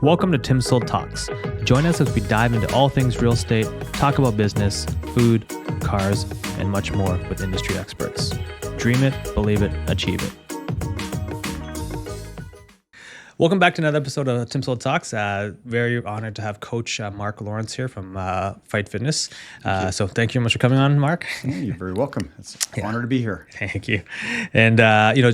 Welcome to TimSold Talks. Join us as we dive into all things real estate, talk about business, food, cars, and much more with industry experts. Dream it, believe it, achieve it. Welcome back to another episode of TimSold Talks. Very honored to have Coach Mark Lawrence here from Fight Fitness. So thank you very much for coming on, Mark. Yeah, you're very welcome. It's an honor to be here. Thank you. And,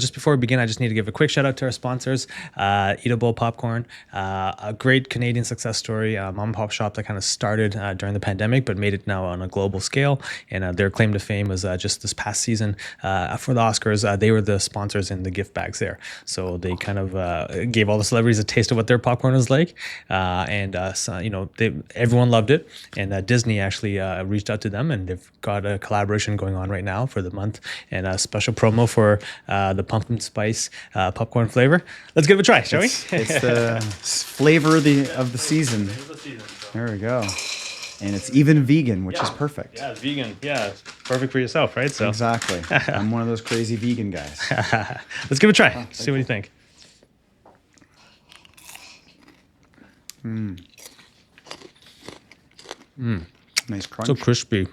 just before we begin, I just need to give a quick shout out to our sponsors, Eatable Popcorn, a great Canadian success story, mom and pop shop that kind of started during the pandemic, but made it now on a global scale. And their claim to fame was just this past season for the Oscars, they were the sponsors in the gift bags there. So they kind of gave all the celebrities a taste of what their popcorn is like. Everyone loved it. And Disney actually reached out to them, and they've got a collaboration going on right now for the month and a special promo for the pumpkin spice popcorn flavor. Let's give it a try, shall we? It's the flavor of the season. There we go. And it's even vegan, which is perfect. Yeah, it's vegan. Yeah, it's perfect for yourself, right? So exactly. I'm one of those crazy vegan guys. Let's give it a try. See what you think. Nice crunch. So crispy.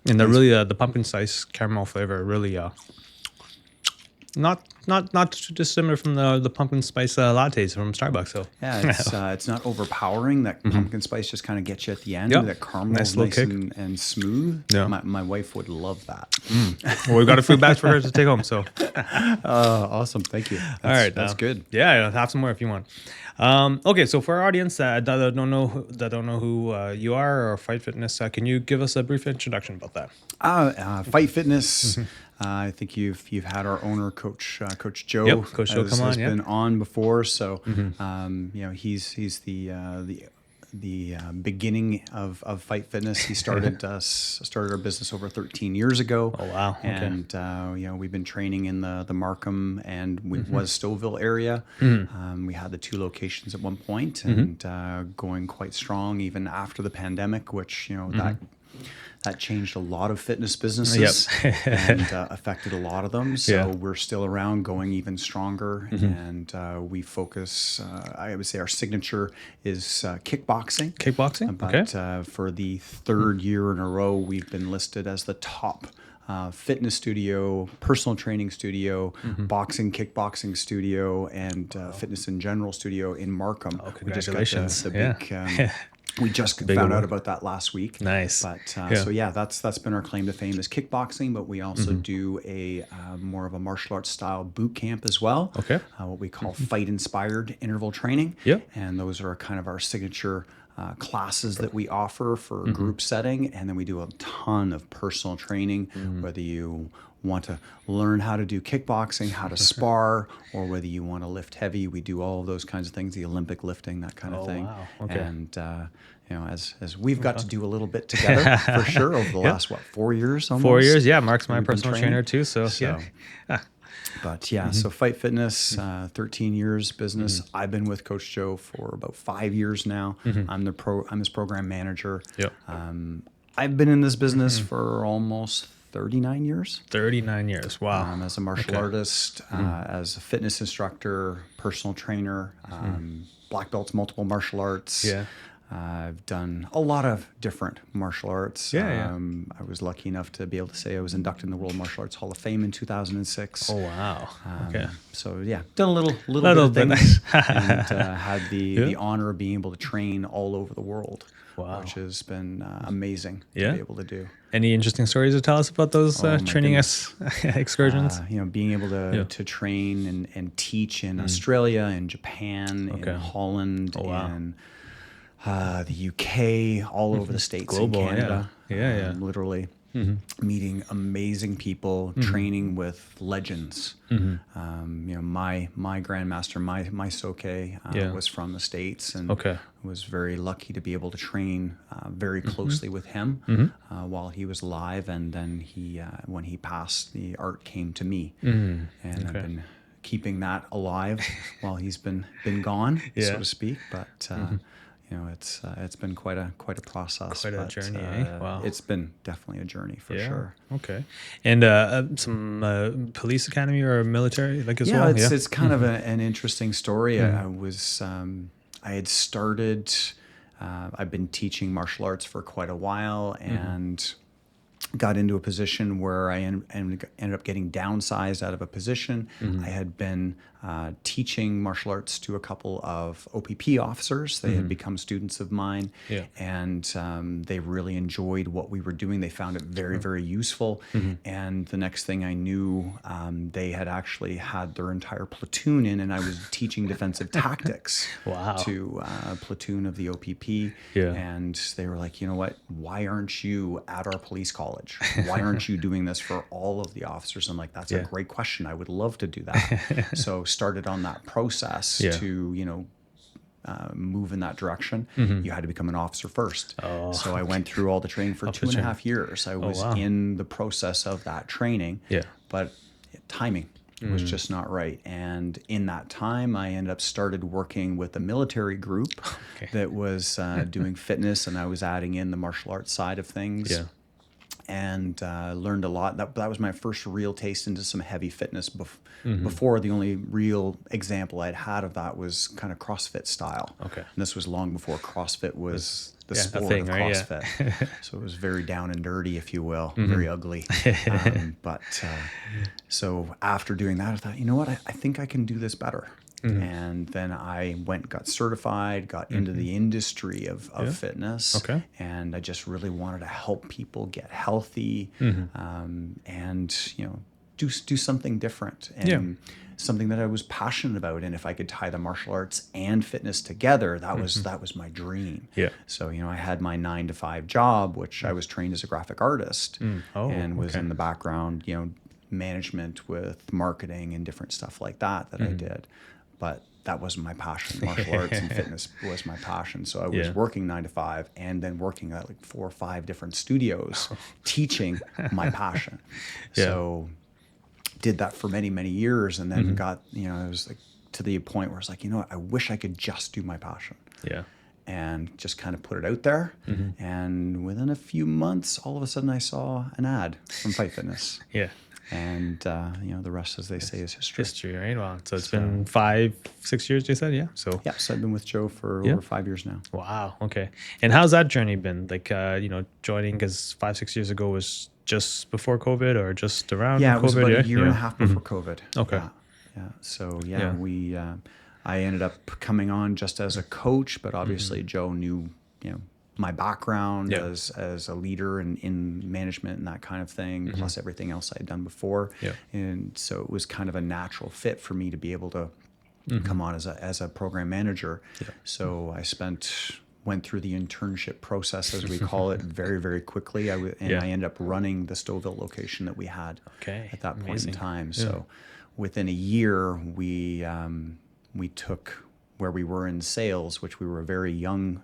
And the pumpkin spice caramel flavor really not too dissimilar from the pumpkin spice lattes from Starbucks. So yeah, it's not overpowering. That pumpkin spice just kind of gets you at the end. Yep. That caramel is nice and smooth. Yeah. My wife would love that. Well, we've got a food batch for her to take home. So awesome. Thank you. All right, that's good. Yeah, have some more if you want. Okay, so for our audience that don't know who you are or Fight Fitness, can you give us a brief introduction about that? Fight Fitness. I think you've had our owner, Coach Joe. Yep, Coach Joe has been on before. So he's the beginning of Fight Fitness. He started our business over 13 years ago. Oh wow! Okay. And we've been training in the Markham and was Stouffville area. We had the two locations at one point, and going quite strong even after the pandemic, which that changed a lot of fitness businesses and affected a lot of them. So we're still around, going even stronger. And we focus, I would say our signature is kickboxing. Kickboxing? But for the third year in a row, we've been listed as the top fitness studio, personal training studio, boxing, kickboxing studio, and fitness in general studio in Markham. Oh, congratulations. We just found out about that last week. Nice. But that's been our claim to fame is kickboxing, but we also do a more of a martial arts style boot camp as well. Okay. What we call fight inspired interval training. Yep. And those are kind of our signature classes that we offer for group setting. And then we do a ton of personal training, whether you want to learn how to do kickboxing, how to spar, or whether you want to lift heavy. We do all of those kinds of things, the Olympic lifting, that kind of thing. Wow. Okay. And as we've got to do a little bit together for sure over the last 4 years almost. 4 years, yeah. Mark's my personal trainer too, so yeah. But so Fight Fitness, 13 years business. I've been with Coach Joe for about 5 years now. I'm his program manager. Yep. I've been in this business for almost 39 years. 39 years, wow. As a martial artist, as a fitness instructor, personal trainer, black belts, multiple martial arts. Yeah. I've done a lot of different martial arts. I was lucky enough to be able to say I was inducted in the World Martial Arts Hall of Fame in 2006. Oh, wow. Okay. So, done a little bit of things. And had the honor of being able to train all over the world. Wow. Which has been amazing to be able to do. Any interesting stories to tell us about those training excursions? Being able to train and teach in Australia and Japan, in Holland, and the UK, all over the States, global, and Canada. Yeah. Literally meeting amazing people, training with legends. My grandmaster, my Soke was from the States, and was very lucky to be able to train very closely with him while he was alive. And then when he passed, the art came to me, and I've been keeping that alive while he's been gone, so to speak. But it's been quite a process. Quite a journey, eh? Wow. It's been definitely a journey for sure. Okay. And some police academy or military as well? It's kind of an interesting story. I was I had started, I've been teaching martial arts for quite a while, and got into a position where I ended up getting downsized out of a position. I had been teaching martial arts to a couple of OPP officers. They had become students of mine, and they really enjoyed what we were doing. They found it very, very useful. And the next thing I knew, they had actually had their entire platoon in, and I was teaching defensive tactics to a platoon of the OPP. And they were like, you know what, why aren't you at our police college? Why aren't you doing this for all of the officers? I'm like, that's a great question. I would love to do that. So started on that process to, move in that direction. You had to become an officer first. So I went through all the training for 2.5 years. I was in the process of that training, but timing was just not right. And in that time, I ended up started working with a military group that was doing fitness, and I was adding in the martial arts side of things. And learned a lot. That was my first real taste into some heavy fitness. Before, the only real example I'd had of that was kind of CrossFit style. And this was long before CrossFit was the sport of CrossFit. So it was very down and dirty, if you will, very ugly. So after doing that, I thought, you know what, I think I can do this better. And then I got certified, got into the industry of fitness, and I just really wanted to help people get healthy, and do something different, and something that I was passionate about. And if I could tie the martial arts and fitness together, that was my dream. So I had my 9-to-5 job, which I was trained as a graphic artist, and was in the background, management with marketing and different stuff like that I did. But that wasn't my passion. Martial arts and fitness was my passion. So I was working 9-to-5 and then working at like 4 or 5 different studios, teaching my passion. So did that for many, many years, and then got, it was like to the point where it's like, I wish I could just do my passion. And just kind of put it out there. And within a few months, all of a sudden I saw an ad from Fight Fitness. And, the rest, as they say, is history. Right? Wow. So it's been 5-6 years, you said? So I've been with Joe for over 5 years now. Wow. Okay. And how's that journey been? Like, joining, because 5-6 years ago was just before COVID or just around COVID? It was about a year and a half before COVID. Okay. So, I ended up coming on just as a coach, but obviously Joe knew, my background as a leader in management and that kind of thing, plus everything else I had done before. And so it was kind of a natural fit for me to be able to come on as a program manager. So I went through the internship process, as we call it, very, very quickly. I ended up running the Stouffville location that we had at that point in time. So within a year, we took where we were in sales, which we were a very young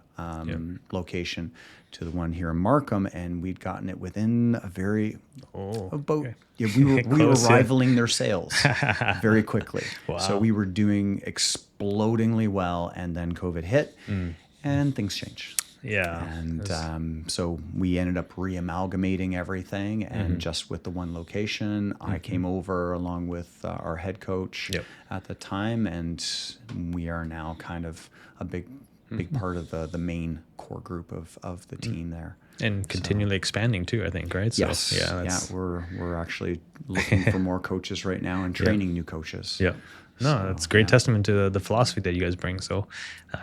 location, to the one here in Markham, and we'd gotten it within a very we were rivaling their sales very quickly. So we were doing explodingly well, and then COVID hit, and things changed. And so we ended up re-amalgamating everything, and just with the one location, I came over along with our head coach at the time, and we are now kind of a big part of the main core group of the team there. And continually expanding too, I think, right? So, yes. We're actually looking for more coaches right now and training new coaches. No, that's great testament to the philosophy that you guys bring. So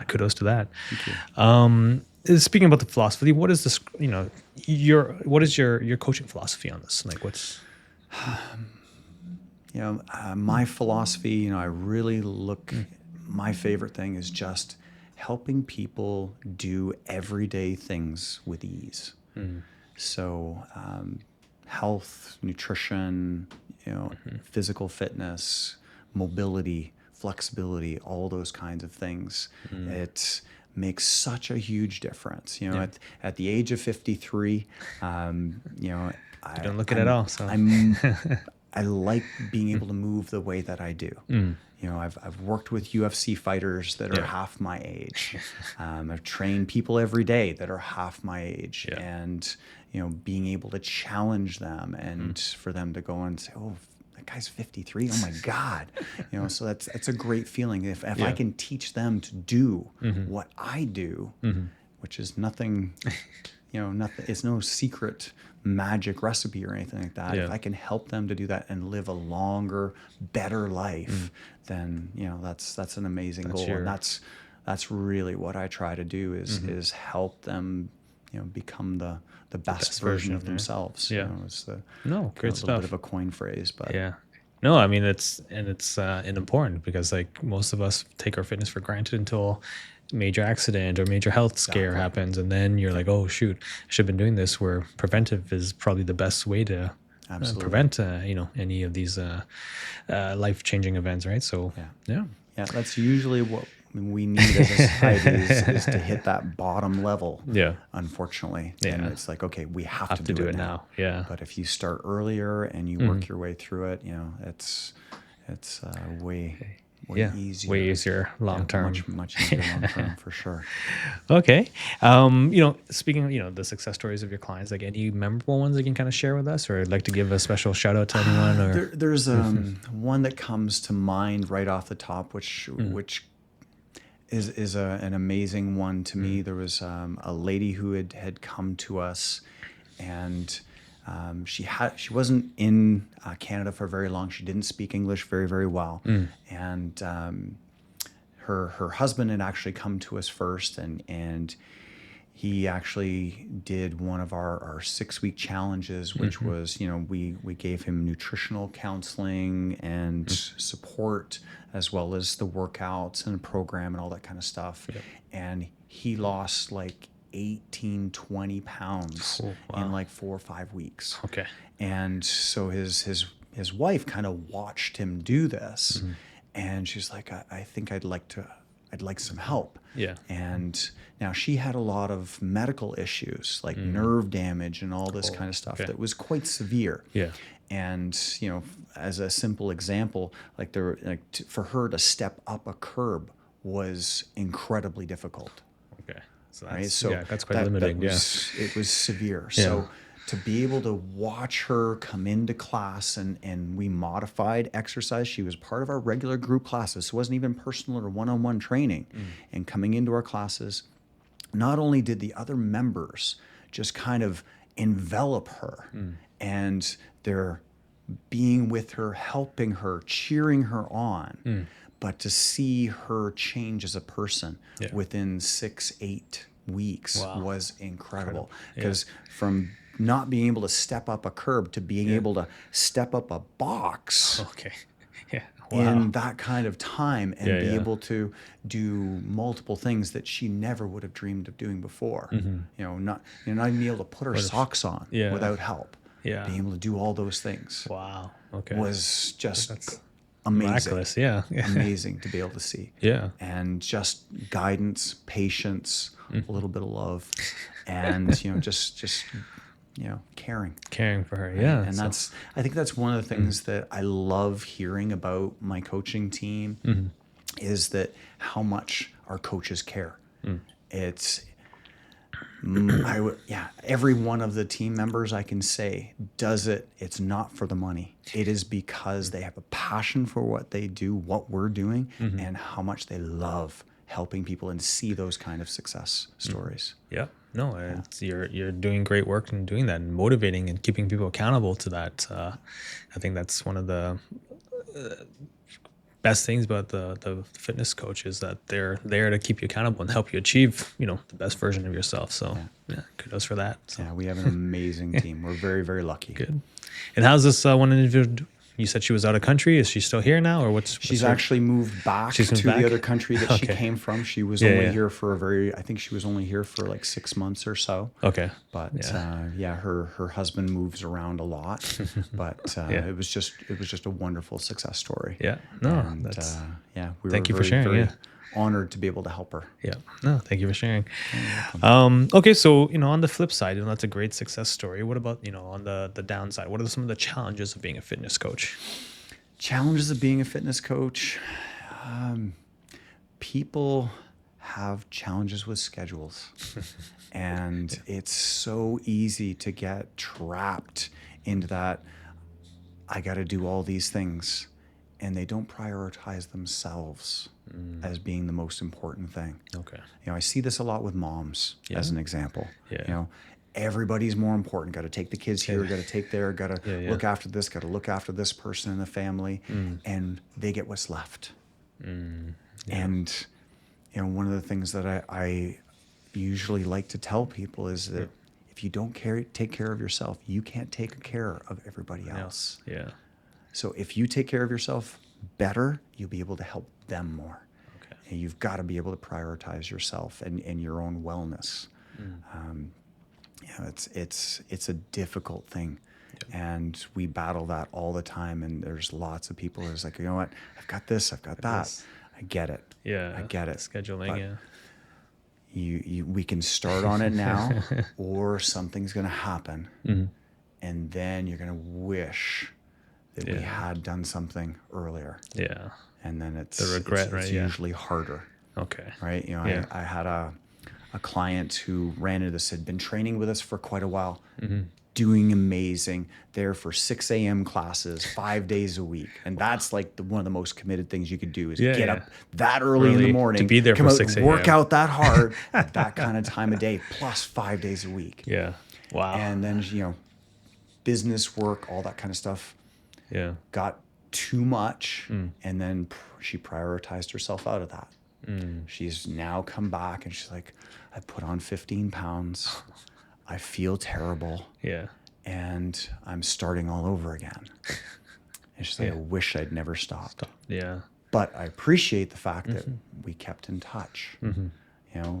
kudos to that. Thank you. Speaking about the philosophy, what is this, what is your coaching philosophy on this? Like what's... my philosophy, I really look, my favorite thing is just helping people do everyday things with ease. So health, nutrition, physical fitness, mobility, flexibility, all those kinds of things. It makes such a huge difference. At the age of 53, you don't look it at all. So I like being able to move the way that I do. I've worked with UFC fighters that are half my age. I've trained people every day that are half my age, and being able to challenge them and for them to go and say, "Oh, that guy's 53. Oh my God. So that's a great feeling. If I can teach them to do what I do, which is nothing, nothing, it's no secret magic recipe or anything like that. If I can help them to do that and live a longer, better life, then, that's an amazing goal. And that's really what I try to do is help them, become the best version of themselves. Yeah. It's the great a stuff. little bit of a coin phrase, but no, I mean, it's important because like most of us take our fitness for granted until major accident or major health scare happens. And then you're like, oh shoot, I should have been doing this, where preventive is probably the best way to prevent, any of these life-changing events. Right. So yeah, that's usually what we need as a society is to hit that bottom level. Unfortunately. And it's like, okay, we have to do it now. But if you start earlier and you work your way through it, it's way easier. Way easier long term. Much easier long term for sure. Okay. Speaking of, the success stories of your clients, like any memorable ones you can kind of share with us, or like to give a special shout out to anyone? Or there's one that comes to mind right off the top, which is an amazing one to me. There was a lady who had come to us, and she wasn't in Canada for very long. She didn't speak English very, very well, and her husband had actually come to us first, and he actually did one of our 6-week challenges, which was, we gave him nutritional counseling and support, as well as the workouts and the program and all that kind of stuff. And he lost like 18-20 pounds in like 4 or 5 weeks. Okay. And so his wife kind of watched him do this, and she's like, I think I'd like some help. And now she had a lot of medical issues, like nerve damage and all this kind of stuff that was quite severe. And as a simple example, for her to step up a curb was incredibly difficult. Okay. So that's quite limiting. It was severe. So to be able to watch her come into class, and we modified exercise. She was part of our regular group classes. So it wasn't even personal or one-on-one training. And coming into our classes, not only did the other members just kind of envelop her, and they're being with her, helping her, cheering her on, but to see her change as a person within 6-8 weeks was incredible. Because from not being able to step up a curb to being able to step up a box in that kind of time, and be able to do multiple things that she never would have dreamed of doing before. Not even be able to put her socks on without help. Being able to do all those things. Wow. Okay. Was just amazing. Miraculous. Amazing to be able to see. And just guidance, patience, a little bit of love, and just caring for her. Right? And I think that's one of the things that I love hearing about my coaching team, is that how much our coaches care. It's every one of the team members, I can say, does it. It's not for the money. It is because they have a passion for what they do, what we're doing, and how much they love helping people and see those kind of success stories. You're doing great work in doing that, and motivating and keeping people accountable to that. I think that's one of the best things about the fitness coach, is that they're there to keep you accountable and help you achieve, the best version of yourself. So kudos for that. So. Yeah, we have an amazing team. We're very, very lucky. Good. And how's this one individual? You said she was out of country. Is she still here now, or what's She's actually moved back to the other country that she came from. She was only here for I think she was only here for like 6 months or so. Okay. But her husband moves around a lot, but it was just a wonderful success story. Yeah. No, and, we thank you were for sharing. very honored to be able to help her. Yeah. No, thank you for sharing. Okay. So, on the flip side, that's a great success story. What about, on the downside? What are some of the challenges of being a fitness coach? Challenges of being a fitness coach. People have challenges with schedules, and it's so easy to get trapped into that. I got to do all these things, and they don't prioritize themselves as being the most important thing. Okay. I see this a lot with moms as an example. Yeah. Everybody's more important. Got to take the kids here, got to take there, got to Yeah. look after this, got to look after this person in the family, and they get what's left. And one of the things that I usually like to tell people is that if you don't take care of yourself, you can't take care of everybody else. Yeah. So if you take care of yourself better, you'll be able to help them more. Okay. And you've got to be able to prioritize yourself and your own wellness. It's a difficult thing. And we battle that all the time. And there's lots of people who's like, you know what, I've got this, I've got that. I get it. Yeah. I get it. Scheduling, we can start on it now, or something's going to happen. And then you're going to wish that we had done something earlier. Yeah. And then it's the regret, it's usually harder. Okay. Right. I had a client who ran into this, had been training with us for quite a while, doing amazing, there for 6 a.m. classes 5 days a week. And that's like one of the most committed things you could do is get up that early in the morning, to be there come for out, 6 a.m. work out that hard at that kind of time of day, plus 5 days a week. Yeah. Wow. And then, business work, all that kind of stuff. Yeah. Got too much. And then she prioritized herself out of that. She's now come back and she's like, I put on 15 pounds. I feel terrible. Yeah. And I'm starting all over again. And she's like, I wish I'd never stopped. Yeah. But I appreciate the fact that we kept in touch.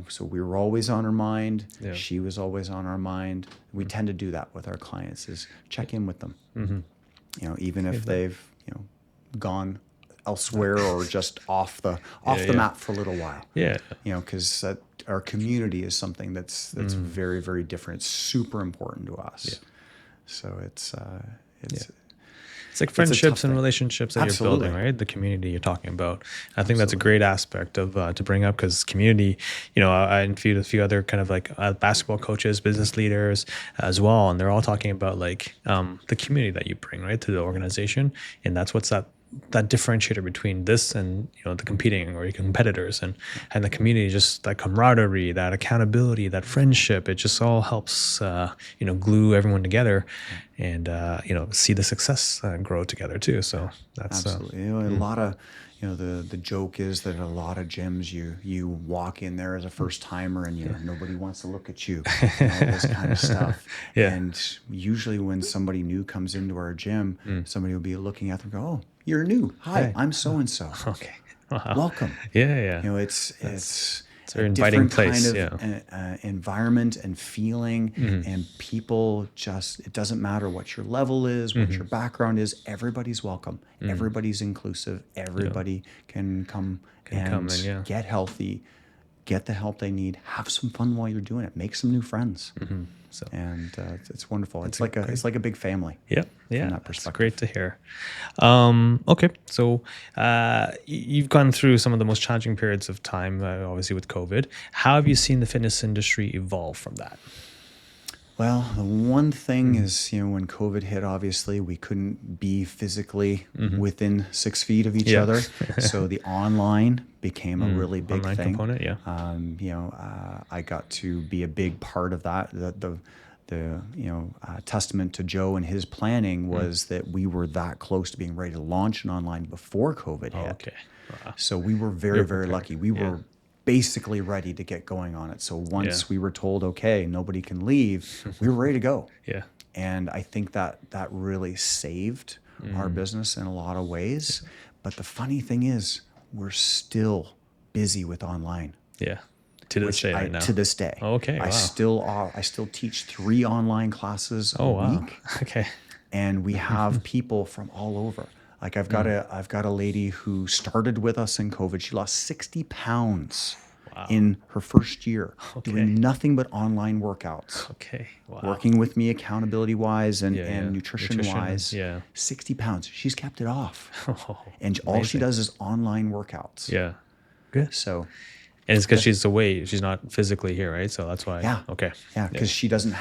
So we were always on her mind. Yeah. She was always on our mind. We tend to do that with our clients, is check in with them. Even if they've, gone elsewhere or just off the map for a little while. Yeah. Because our community is something that's very, very different. It's super important to us. Yeah. So it's like friendships and relationships that you're building, right? The community you're talking about. I think that's a great aspect of to bring up, because community, I interviewed a few other kind of like basketball coaches, business leaders as well, and they're all talking about like the community that you bring, right, to the organization, and that's what's that differentiator between this and the competing or your competitors, and the community, just that camaraderie, that accountability, that friendship. It just all helps glue everyone together, and see the success grow together too. So that's absolutely a lot of the joke is that a lot of gyms you walk in there as a first timer and nobody wants to look at you, and all this kind of stuff. And usually when somebody new comes into our gym, somebody will be looking at them and go, oh, you're new. Hi, I'm so and so. Okay. Wow. Welcome. Yeah. It's a very inviting place, kind of environment and feeling, and people it doesn't matter what your level is, what your background is, everybody's welcome. Everybody's inclusive. Everybody can come and get healthy, get the help they need, have some fun while you're doing it, make some new friends. So, and it's wonderful. It's like a big family. Yeah. That's great to hear. Okay, so you've gone through some of the most challenging periods of time, obviously with COVID. How have you seen the fitness industry evolve from that? Well, the one thing is, when COVID hit, obviously we couldn't be physically within 6 feet of each other. So the online became a really big online thing. Component, I got to be a big part of that. The testament to Joe and his planning was that we were that close to being ready to launch an online before COVID hit. Okay. Wow. So we were very, very lucky. We were basically ready to get going on it. So once we were told, okay, nobody can leave, we were ready to go. Yeah. And I think that really saved our business in a lot of ways. But the funny thing is, we're still busy with online. Yeah. To this day right now. To this day. Okay. I still teach 3 online classes a week. Okay. And we have people from all over. Like I've got a lady who started with us in COVID. She lost 60 pounds in her first year, doing nothing but online workouts. Okay. Wow. Working with me accountability wise and nutrition wise. 60 pounds. She's kept it off. And all she does is online workouts. Yeah. Good. So And it's because she's away. She's not physically here, right? So that's why. Yeah. Okay. Yeah, because she doesn't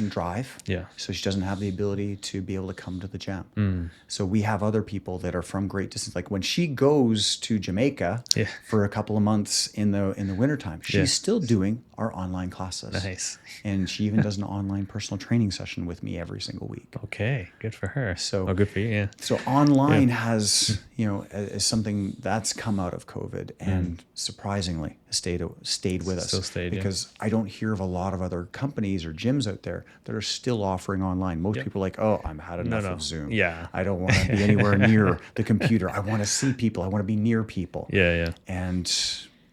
drive. Yeah. So she doesn't have the ability to be able to come to the gym. So we have other people that are from great distance. Like when she goes to Jamaica for a couple of months in the wintertime, she's still doing our online classes. Nice. And she even does an online personal training session with me every single week. Okay. Good for her. So good for you. Yeah. So online has, is something that's come out of COVID and surprisingly stayed with us. Still stayed, because I don't hear of a lot of other companies or gyms out there that are still offering online. Most people are like, oh, I've had enough of Zoom. Yeah. I don't want to be anywhere near the computer. I want to see people. I want to be near people. Yeah, yeah. And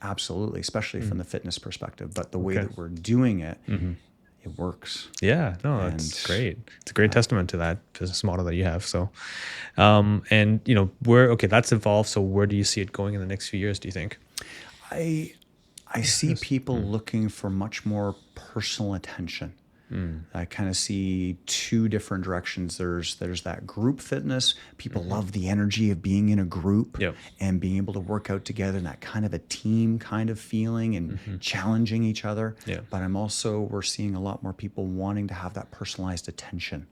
absolutely, especially from the fitness perspective. But the way that we're doing it, it works. Yeah, no, that's great. It's a great testament to that business model that you have. So, and that's evolved. So where do you see it going in the next few years, do you think? I see people looking for much more personal attention. I kind of see two different directions. There's that group fitness. People love the energy of being in a group and being able to work out together and that kind of a team kind of feeling and challenging each other. But we're seeing a lot more people wanting to have that personalized attention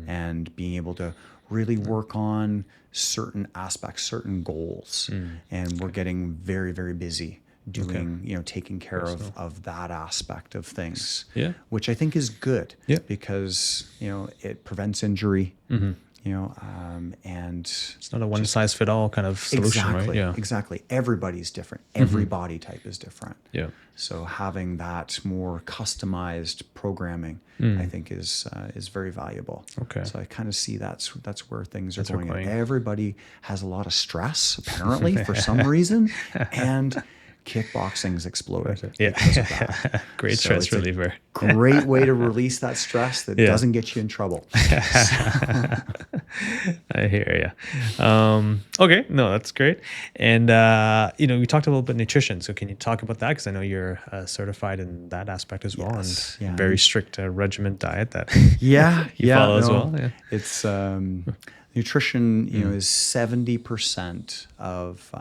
and being able to really work on certain aspects, certain goals. And we're getting very, very busy doing, taking care of that aspect of things, which I think is good because, it prevents injury, and it's not a one size fit all kind of solution, right? Yeah. Exactly. Everybody's different. Every body type is different. Yeah. So having that more customized programming, I think is very valuable. Okay. So I kind of see that's where things are going. Everybody has a lot of stress apparently for some reason, and kickboxing's exploded because of that. Great stress reliever. Great way to release that stress that doesn't get you in trouble. I hear you. Okay, no, that's great. And we talked a little bit nutrition. So can you talk about that? Because I know you're certified in that aspect as well, and very strict regiment diet that you follow as well. Yeah. It's nutrition, is 70% of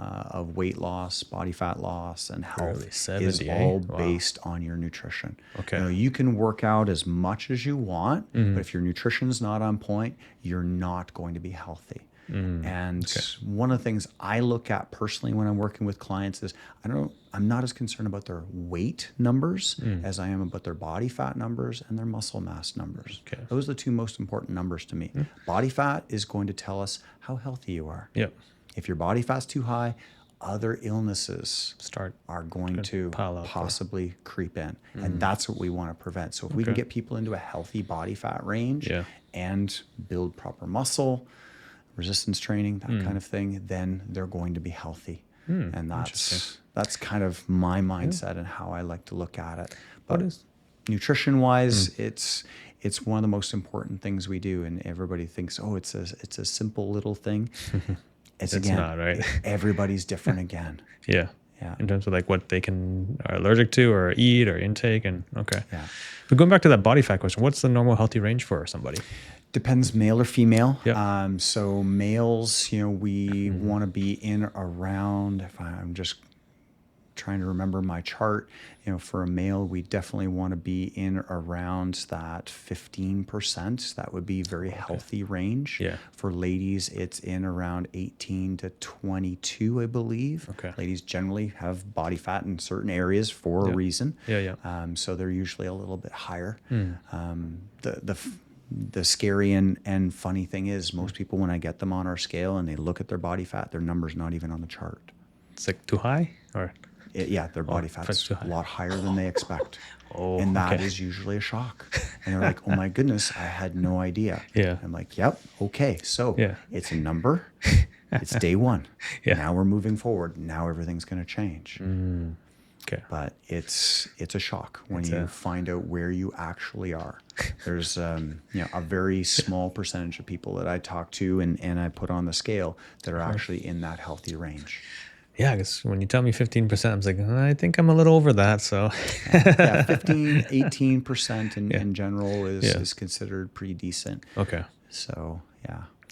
weight loss, body fat loss, and health is all based on your nutrition. Okay. You can work out as much as you want, but if your nutrition's not on point, you're not going to be healthy. And one of the things I look at personally when I'm working with clients is I'm not as concerned about their weight numbers as I am about their body fat numbers and their muscle mass numbers. Okay. Those are the two most important numbers to me. Body fat is going to tell us how healthy you are. Yep. If your body fat's too high, other illnesses are going to possibly creep in. And that's what we want to prevent. So if we can get people into a healthy body fat range and build proper muscle, resistance training, that kind of thing, then they're going to be healthy. And that's kind of my mindset and how I like to look at it. But nutrition wise, it's one of the most important things we do, and everybody thinks, oh, it's a simple little thing. It's again, not, right? Everybody's different again. Yeah. In terms of like what they are allergic to or eat or intake, and Yeah. But going back to that body fat question, what's the normal healthy range for somebody? Depends male or female. Yep. So males, we want to be in around, if I'm just trying to remember my chart, for a male, we definitely want to be in around that 15%. That would be very healthy range. Yeah. For ladies, it's in around 18 to 22, I believe. Okay. Ladies generally have body fat in certain areas for a reason. Yeah. So they're usually a little bit higher. The scary and funny thing is most people, when I get them on our scale and they look at their body fat, their number's not even on the chart. It's like too high, or? Their body fat's a lot higher than they expect. And that is usually a shock. And they're like, oh my goodness, I had no idea. Yeah. I'm like, yep, okay. So it's a number. It's day one. Now we're moving forward. Now everything's going to change. Okay. But it's a shock when you find out where you actually are. There's a very small percentage of people that I talk to and I put on the scale that are actually in that healthy range. Yeah, because when you tell me 15%, I was like, I think I'm a little over that. So 15, 18% in general is considered pretty decent. Okay. So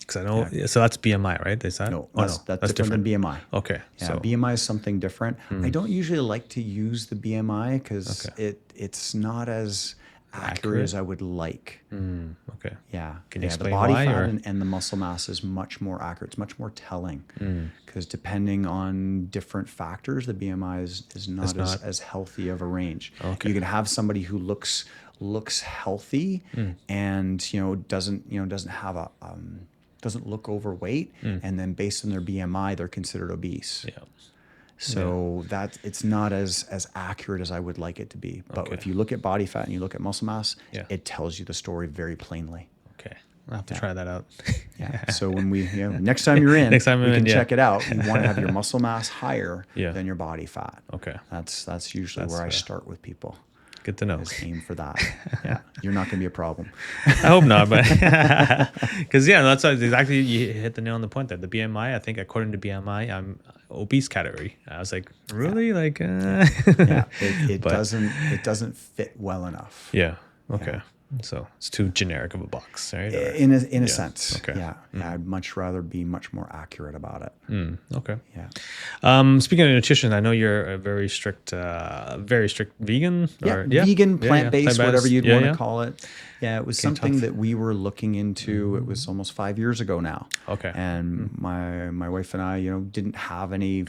Because I know, so that's BMI, right? Is that? No, Oh, that's no, that's different than BMI. Okay. Yeah, So, BMI is something different. I don't usually like to use the BMI because okay. it's not as accurate as I would like. Okay. Yeah. Can you The explain body why, fat or? and the muscle mass is much more accurate. It's much more telling because depending on different factors, the BMI is not It's not. as healthy of a range. Okay. You can have somebody who looks healthy and doesn't have a doesn't look overweight, and then based on their BMI, they're considered obese. Yeah. So that it's not as accurate as I would like it to be. But Okay. if you look at body fat and you look at muscle mass, Yeah. it tells you the story very plainly. Okay. I'll have to try that out. Yeah. So when next time you're in, Next time we I'm can in, yeah. check it out. You want to have your muscle mass higher Yeah. than your body fat. Okay. That's usually where I start with people. Good to know. Is aim for that. Yeah. You're not going to be a problem. I hope not, but because that's exactly, you hit the nail on the point there. The BMI, I think according to BMI, I'm obese category. I was like, really? Like, Yeah. It but doesn't fit well enough. yeah. Okay. So it's too generic of a box, right? Or, In a sense. Okay. Yeah. I'd much rather be much more accurate about it. Okay. Yeah. Speaking of nutrition, I know you're a very strict vegan. Vegan, plant-based, whatever you'd want to call it. Yeah, it was something talk- that we were looking into. It was almost 5 years ago now. Okay. And my wife and I, didn't have any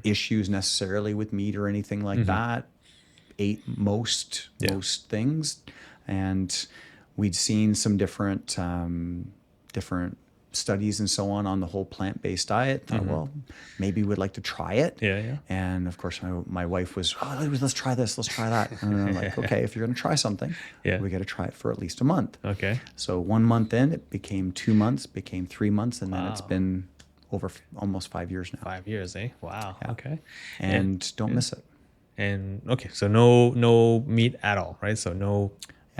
issues necessarily with meat or anything like that. Ate most things, and we'd seen some different studies and so on the whole plant-based diet. Thought, well, maybe we'd like to try it. Yeah. And of course, my wife was, let's try this, let's try that. And I'm like, okay, if you're going to try something, we got to try it for at least a month. Okay. So 1 month in, it became 2 months, became 3 months, and then it's been over almost 5 years now. 5 years, eh? Wow. Yeah. Okay. And don't miss it. And okay, so no meat at all, right? So no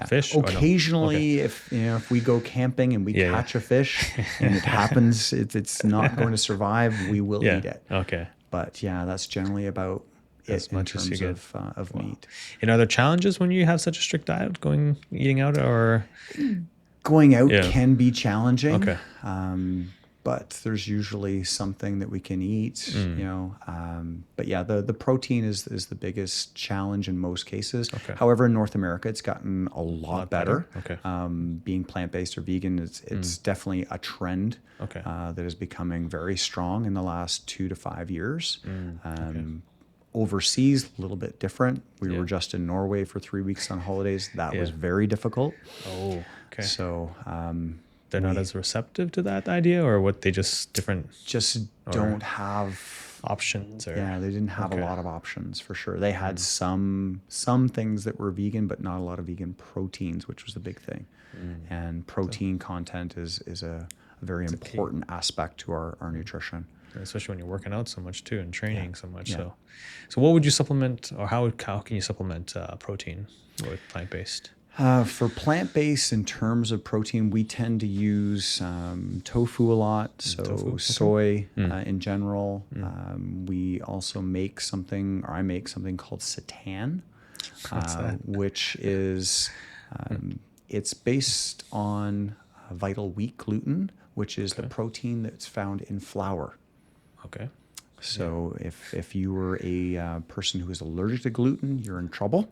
fish. Occasionally, if we go camping and we catch a fish and it happens, it's not going to survive, we will eat it. Okay. But that's generally about As it much in as you terms get. of meat. And are there challenges when you have such a strict diet, eating out, or? Going out can be challenging. Okay. But there's usually something that we can eat, But the protein is the biggest challenge in most cases. Okay. However, in North America, it's gotten a lot better. Okay. Being plant-based or vegan, it's definitely a trend that is becoming very strong in the last 2 to 5 years. Overseas, a little bit different. We were just in Norway for 3 weeks on holidays. That was very difficult. Oh, okay. So they're not as receptive to that idea, or what? They just different. Just don't have options, or they didn't have a lot of options for sure. They had some things that were vegan, but not a lot of vegan proteins, which was the big thing. And protein content is a very important aspect to our nutrition. Especially when you're working out so much too and training so much. So what would you supplement, or how can you supplement protein with plant-based? For plant-based, in terms of protein, we tend to use tofu a lot, so soy in general. We also make something, or I make something called seitan, which is, it's based on vital wheat gluten, which is the protein that's found in flour. Okay. So if you were a person who is allergic to gluten, you're in trouble.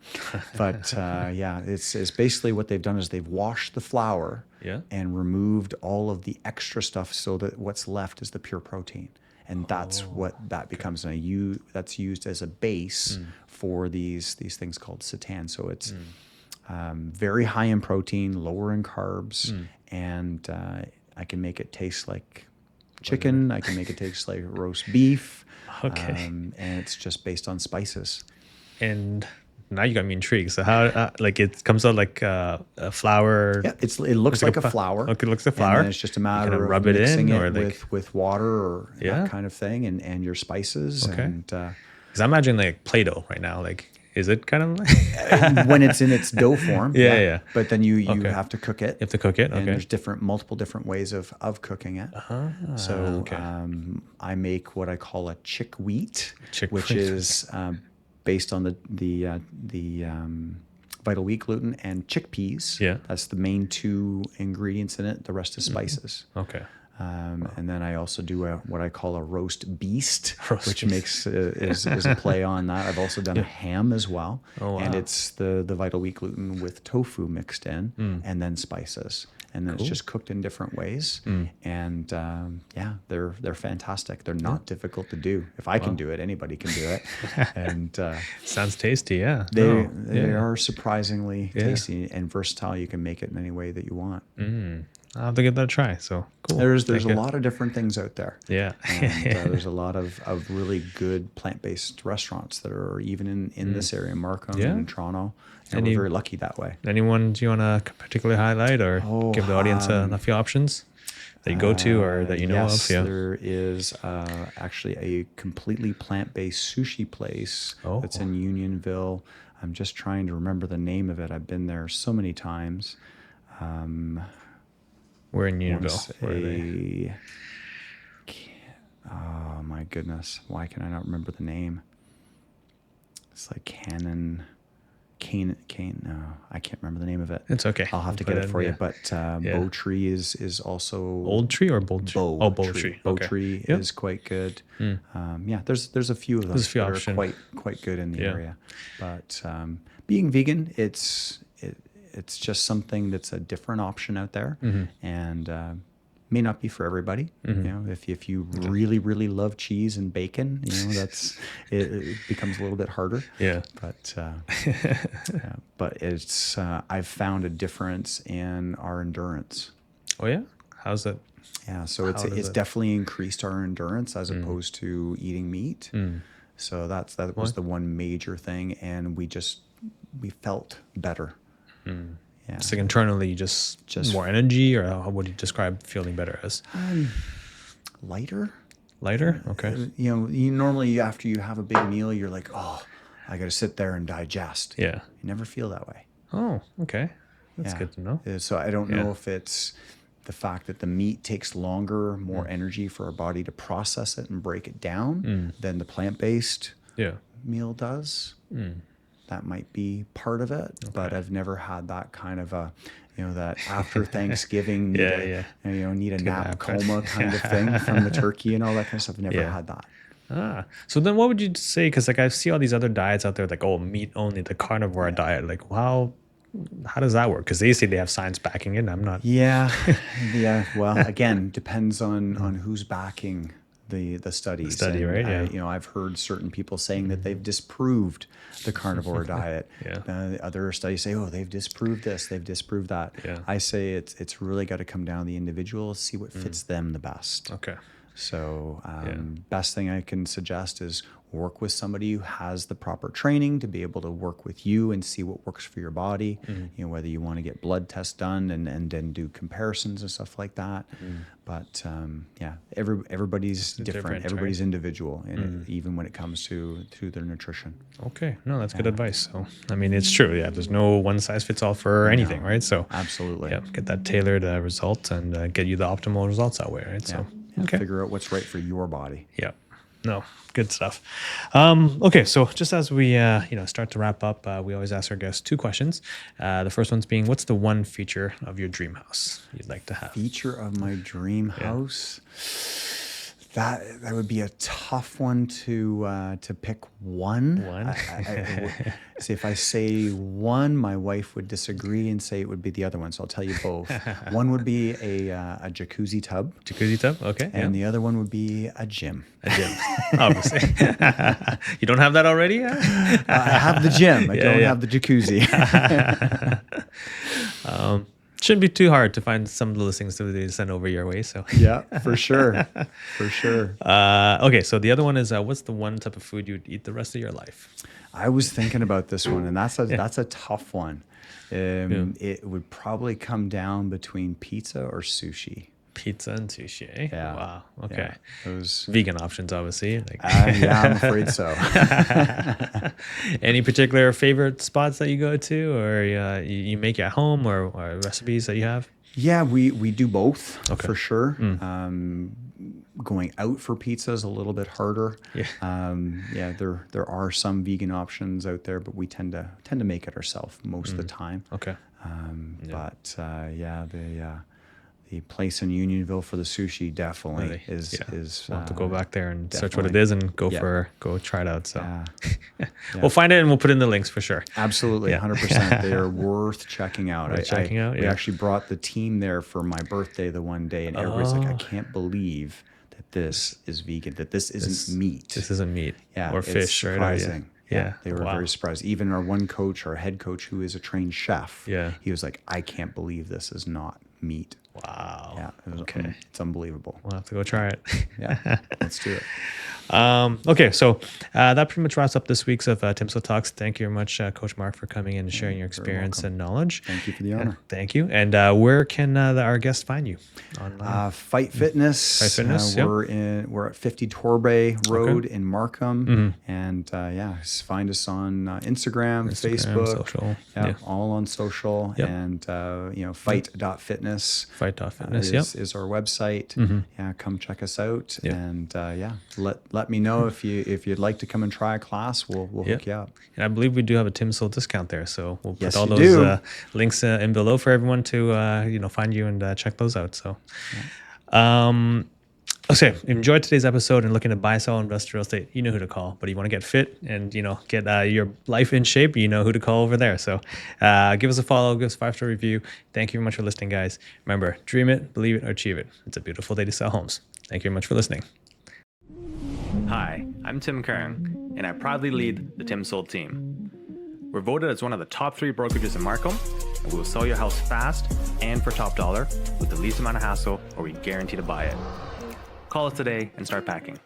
But it's basically what they've done is they've washed the flour and removed all of the extra stuff, so that what's left is the pure protein. And that's what that becomes. And that's used as a base for these things called seitan. So it's very high in protein, lower in carbs, and I can make it taste like chicken. I can make it taste like roast beef. Okay. And it's just based on spices. And now you got me intrigued. So how, it comes out like a flour? Yeah, it looks like a flour. Okay, it looks like flour. And then it's just a matter of rub it mixing in, it or with water or that kind of thing, and your spices. Okay. And because I'm imagining like Play-Doh right now. Like, is it kind of when it's in its dough form? Yeah. But then you have to cook it. You have to cook it. And there's multiple different ways of cooking it. So I make what I call a chickweed, which is based on the vital wheat gluten and chickpeas. Yeah. That's the main two ingredients in it. The rest is spices. Okay. And then I also do what I call a roast beast, which beast. makes is a play on that. I've also done a ham as well, and it's the vital wheat gluten with tofu mixed in, and then spices, and then it's just cooked in different ways. And they're fantastic. They're not difficult to do. If I can do it, anybody can do it. And sounds tasty. Yeah, they are surprisingly tasty and versatile. You can make it in any way that you want. I'll have to give that a try. So cool. There's a lot of different things out there. Yeah. And there's a lot of really good plant-based restaurants that are even in this area, Markham and in Toronto. And we're very lucky that way. Anyone do you want to particularly highlight or give the audience a few options that you go to or that you know of? Yeah. There is actually a completely plant-based sushi place that's in Unionville. I'm just trying to remember the name of it. I've been there so many times. We're in Unionville. Oh my goodness! Why can I not remember the name? It's like Cane. No, I can't remember the name of it. It's okay. I'll have to get it for you. But Bow Tree is also Old Tree or Bold Tree? Bow Tree. Bow Tree is quite good. There's a few of them that are quite good in the area. But being vegan, it's just something that's a different option out there, and may not be for everybody. You know, if you really love cheese and bacon, you know, it becomes a little bit harder. Yeah. But it's I've found a difference in our endurance. Oh yeah, how's that? Yeah, so it's definitely increased our endurance as opposed to eating meat. So that was the one major thing, and we felt better. Yeah. It's like internally, just more energy, or how would you describe feeling better as? Lighter. Lighter? Okay. You know, normally after you have a big meal, you're like, oh, I got to sit there and digest. Yeah. You never feel that way. Oh, okay. That's good to know. So I don't know if it's the fact that the meat takes longer, more energy for our body to process it and break it down than the plant-based meal does. That might be part of it, but I've never had that kind of that after Thanksgiving, need a nap coma kind of thing from the turkey and all that kind of stuff. I've never had that. So then what would you say? Because like I see all these other diets out there, like, meat only, the carnivore diet. Like, how does that work? Because they say they have science backing it. I'm not. Yeah. Well, again, depends on who's backing the studies. Study, and, right? Yeah. I've heard certain people saying that they've disproved the carnivore diet. Other studies say, they've disproved this, they've disproved that. I say it's really got to come down to the individual, see what fits them the best. Okay. So best thing I can suggest is work with somebody who has the proper training to be able to work with you and see what works for your body. You know, whether you want to get blood tests done and then do comparisons and stuff like that. But everybody's different. Everybody's individual, and even when it comes to their nutrition. Okay, no, that's good advice. So I mean, it's true. Yeah, there's no one size fits all for anything, right? So absolutely, get that tailored result and get you the optimal results that way, right? So figure out what's right for your body. Yeah. No, good stuff. Okay, so just as we start to wrap up, we always ask our guests 2 questions. The first one's being, what's the one feature of your dream house you'd like to have? Feature of my dream house? That would be a tough one to pick one. See, if I say one, my wife would disagree and say it would be the other one. So I'll tell you both. One would be a jacuzzi tub. Jacuzzi tub, okay. And the other one would be a gym. A gym, obviously. You don't have that already? I have the gym. I don't have the jacuzzi. Shouldn't be too hard to find some of the listings to send over your way. So yeah, for sure. Okay, so the other one is, what's the one type of food you'd eat the rest of your life? I was thinking about this one, and that's a tough one. It would probably come down between pizza or sushi. Pizza and sushi, eh? Yeah. Wow. Okay. Yeah. Those vegan options, obviously. I'm afraid so. Any particular favorite spots that you go to, or you make at home, or recipes that you have? Yeah, we do both for sure. Going out for pizza is a little bit harder. There are some vegan options out there, but we tend to make it ourselves most of the time. Okay. the place in Unionville for the sushi definitely is. We'll have to go back there and search what it definitely. is and go try it out. So Yeah. we'll find it and we'll put in the links for sure. Absolutely, 100%. They are worth checking out. We actually brought the team there for my birthday the one day, and everybody's like, I can't believe that this is vegan, that this isn't meat. This isn't meat or it's fish, right? surprising. Yeah. They were very surprised. Even our one coach, our head coach, who is a trained chef, he was like, I can't believe this is not meat. Wow. Yeah. It's unbelievable. We'll have to go try it. Yeah. Let's do it. Okay, so that pretty much wraps up this week's of TimSold Talks. Thank you very much, Coach Mark, for coming in and sharing your experience and knowledge. Thank you for the honor. Thank you. And where can our guests find you? Online? Fight Fitness. Fight Fitness. We're at 50 Torbay Road in Markham, and find us on Instagram, Facebook, social. All on social, and fight.fitness. Fight.fitness. Is our website. Yeah, come check us out, and let me know if you'd like to come and try a class. We'll hook you up. And I believe we do have a TimSold discount there, so we'll put all those links in below for everyone to find you and check those out. So, okay, enjoyed today's episode and looking to buy, sell, invest real estate. You know who to call, but you want to get fit and get your life in shape. You know who to call over there. So, give us a follow, give us a 5-star review. Thank you very much for listening, guys. Remember, dream it, believe it, or achieve it. It's a beautiful day to sell homes. Thank you very much for listening. Hi, I'm Tim Kern, and I proudly lead the TimSold team. We're voted as one of the top 3 brokerages in Markham, and we will sell your house fast and for top dollar with the least amount of hassle, or we guarantee to buy it. Call us today and start packing.